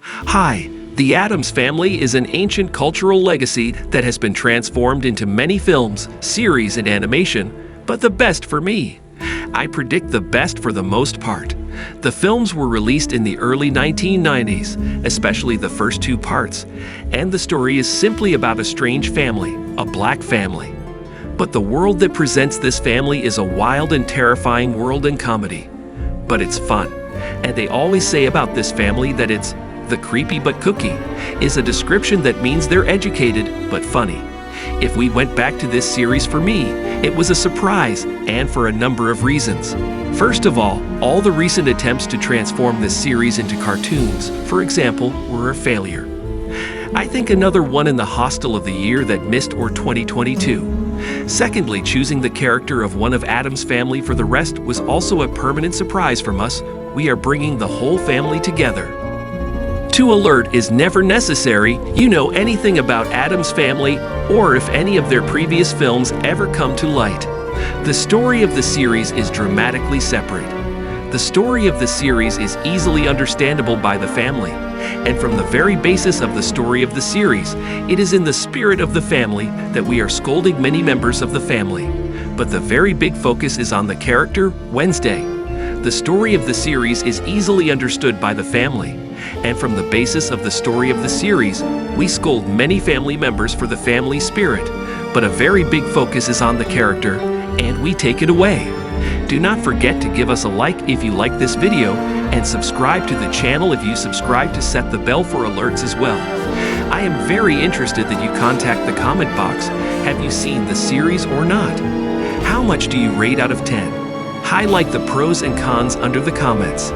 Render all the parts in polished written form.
Hi, the Addams Family is an ancient cultural legacy that has been transformed into many films, series, and animation, but the best for me. I predict the best for the most part. The films were released in the early 1990s, especially the first two parts, and the story is simply about a strange family, a black family. But the world that presents this family is a wild and terrifying world in comedy. But it's fun, and they always say about this family that it's the creepy but cookie, is a description that means they're educated but funny. If we went back to this series, for me, it was a surprise, and for a number of reasons. First of all the recent attempts to transform this series into cartoons, for example, were a failure. I think another one in the Hostel of the Year that missed, or 2022. Secondly, choosing the character of one of Addams' family for the rest was also a permanent surprise from us. We are bringing the whole family together. To alert is never necessary. You know anything about Addams Family, or if any of their previous films ever come to light. The story of the series is dramatically separate. The story of the series is easily understandable by the family, and from the very basis of the story of the series, it is in the spirit of the family that we are scolding many members of the family. But the very big focus is on the character, Wednesday. The story of the series is easily understood by the family, and from the basis of the story of the series, we scold many family members for the family spirit, but a very big focus is on the character, and we take it away. Do not forget to give us a like if you like this video, and subscribe to the channel if you subscribe to set the bell for alerts as well. I am very interested that you contact the comment box. Have you seen the series or not? How much do you rate out of 10? Highlight the pros and cons under the comments.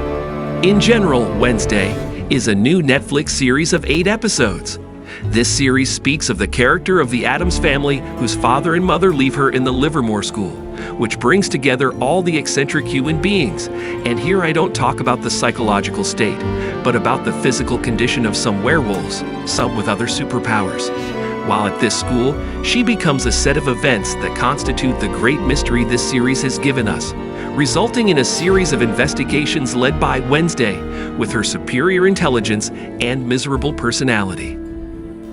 In general, Wednesday is a new Netflix series of 8 episodes. This series speaks of the character of the Addams family whose father and mother leave her in the Livermore School, which brings together all the eccentric human beings. And here I don't talk about the psychological state, but about the physical condition of some werewolves, some with other superpowers. While at this school, she becomes a set of events that constitute the great mystery this series has given us, resulting in a series of investigations led by Wednesday, with her superior intelligence and miserable personality.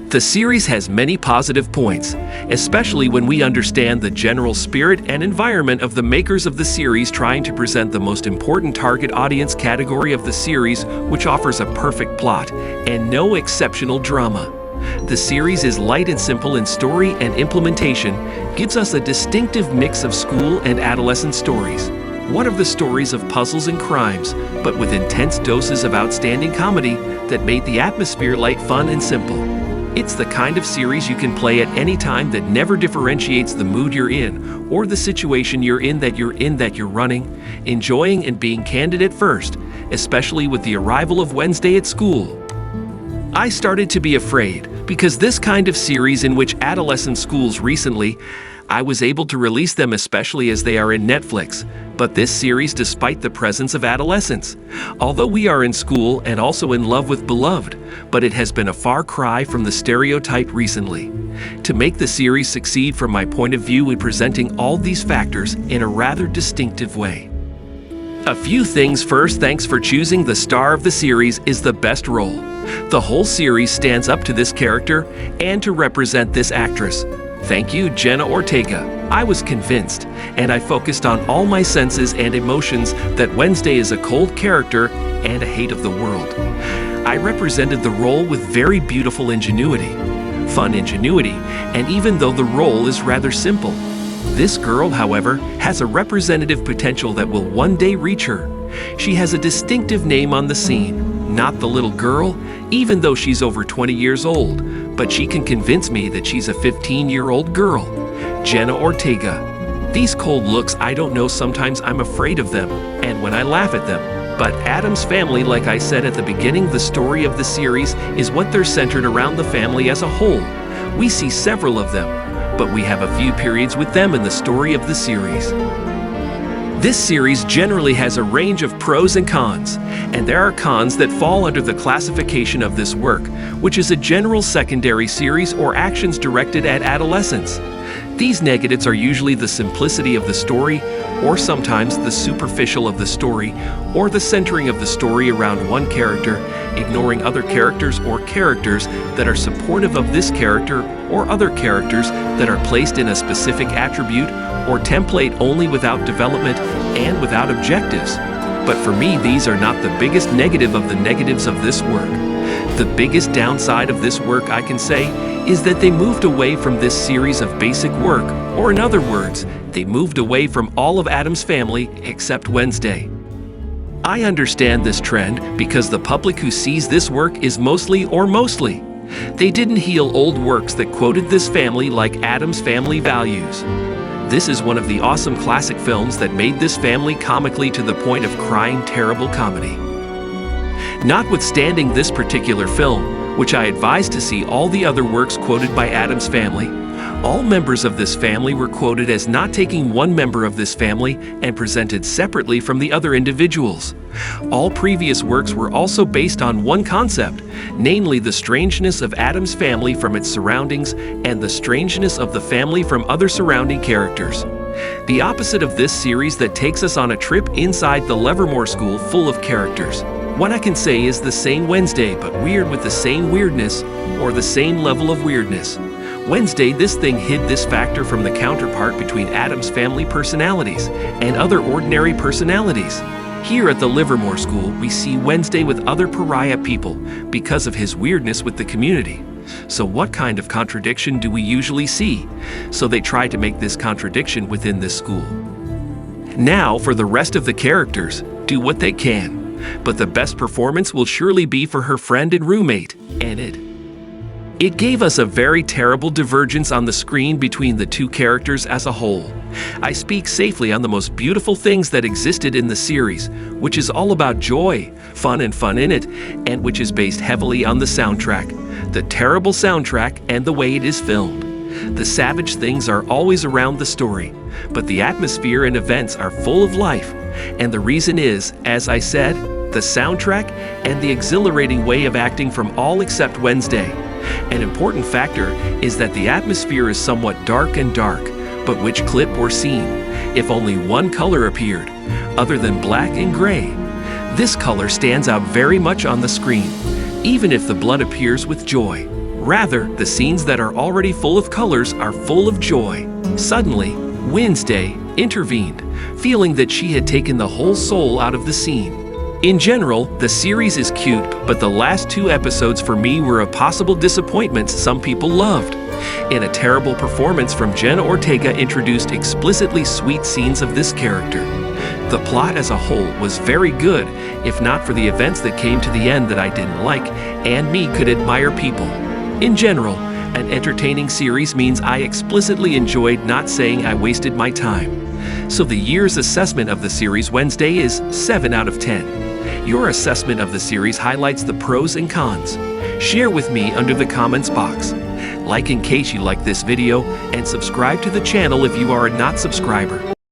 The series has many positive points, especially when we understand the general spirit and environment of the makers of the series trying to present the most important target audience category of the series, which offers a perfect plot and no exceptional drama. The series is light and simple in story, and implementation gives us a distinctive mix of school and adolescent stories. One of the stories of puzzles and crimes, but with intense doses of outstanding comedy that made the atmosphere light, fun, and simple. It's the kind of series you can play at any time that never differentiates the mood you're in or the situation you're in that you're running, enjoying, and being candid at first, especially with the arrival of Wednesday at school. I started to be afraid because this kind of series in which adolescent schools recently, I was able to release them, especially as they are in Netflix. But this series, despite the presence of adolescence, although we are in school and also in love with beloved, but it has been a far cry from the stereotype recently. To make the series succeed from my point of view in presenting all these factors in a rather distinctive way. A few things first. Thanks for choosing the star of the series is the best role. The whole series stands up to this character and to represent this actress. Thank you, Jenna Ortega. I was convinced, and I focused on all my senses and emotions that Wednesday is a cold character and a hate of the world. I represented the role with very beautiful ingenuity, fun ingenuity, and even though the role is rather simple, this girl, however, has a representative potential that will one day reach her. She has a distinctive name on the scene, not the little girl, even though she's over 20 years old, but she can convince me that she's a 15-year-old girl. Jenna Ortega. These cold looks, I don't know, sometimes I'm afraid of them, and when I laugh at them. But Addams Family, like I said at the beginning, the story of the series is what they're centered around the family as a whole. We see several of them, but we have a few periods with them in the story of the series. This series generally has a range of pros and cons, and there are cons that fall under the classification of this work, which is a general secondary series or actions directed at adolescents. These negatives are usually the simplicity of the story, or sometimes the superficial of the story, or the centering of the story around one character, ignoring other characters or characters that are supportive of this character, or other characters that are placed in a specific attribute or template only without development and without objectives. But for me, these are not the biggest negative of the negatives of this work. The biggest downside of this work, I can say, is that they moved away from this series of basic work, or in other words, they moved away from all of Addams Family except Wednesday. I understand this trend because the public who sees this work is mostly. They didn't heal old works that quoted this family like Addams Family values. This is one of the awesome classic films that made this family comically to the point of crying terrible comedy. Notwithstanding this particular film, which I advise to see all the other works quoted by Addams Family, all members of this family were quoted as not taking one member of this family and presented separately from the other individuals. All previous works were also based on one concept, namely the strangeness of Addams Family from its surroundings and the strangeness of the family from other surrounding characters. The opposite of this series that takes us on a trip inside the Nevermore School full of characters. What I can say is the same Wednesday, but weird with the same weirdness, or the same level of weirdness. Wednesday, this thing hid this factor from the counterpart between Addams Family personalities and other ordinary personalities. Here at the Nevermore School, we see Wednesday with other pariah people because of his weirdness with the community. So what kind of contradiction do we usually see? So they try to make this contradiction within this school. Now, for the rest of the characters, do what they can. But the best performance will surely be for her friend and roommate, Enid. It gave us a very terrible divergence on the screen between the two characters as a whole. I speak safely on the most beautiful things that existed in the series, which is all about joy, fun in it, and which is based heavily on the soundtrack, the terrible soundtrack and the way it is filmed. The savage things are always around the story, but the atmosphere and events are full of life, and the reason is, as I said, the soundtrack and the exhilarating way of acting from all except Wednesday. An important factor is that the atmosphere is somewhat dark, but which clip or scene, if only one color appeared, other than black and gray. This color stands out very much on the screen, even if the blood appears with joy. Rather, the scenes that are already full of colors are full of joy. Suddenly, Wednesday intervened, feeling that she had taken the whole soul out of the scene. In general, the series is cute, but the last 2 episodes for me were a possible disappointment some people loved. In a terrible performance from Jenna Ortega introduced explicitly sweet scenes of this character. The plot as a whole was very good, if not for the events that came to the end that I didn't like, and me could admire people. In general, an entertaining series means I explicitly enjoyed, not saying I wasted my time. So the year's assessment of the series Wednesday is 7 out of 10. Your assessment of the series highlights the pros and cons. Share with me under the comments box. Like in case you like this video, and subscribe to the channel if you are a not subscriber.